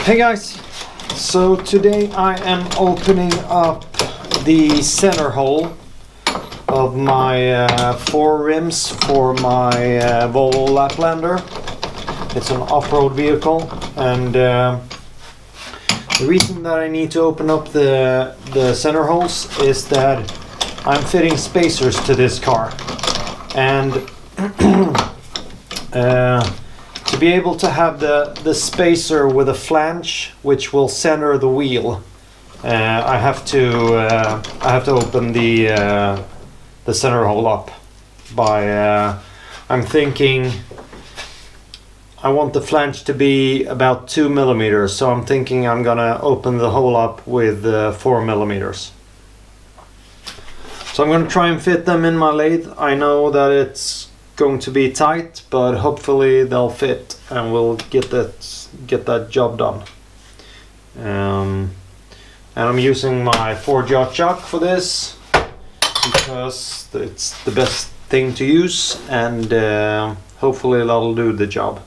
Hey guys, so today I am opening up the center hole of my four rims for my Volvo Laplander. It's an off-road vehicle, and the reason that I need to open up the center holes is that I'm fitting spacers to this car, and to be able to have the spacer with a flange which will center the wheel, I have to open the center hole up by I'm thinking I want the flange to be about 2 millimeters, so I'm thinking I'm gonna open the hole up with 4 millimeters. So I'm gonna try and fit them in my lathe. I know that it's going to be tight, but hopefully they'll fit and we'll get that job done. And I'm using my 4-jaw chuck for this because it's the best thing to use, and hopefully that'll do the job.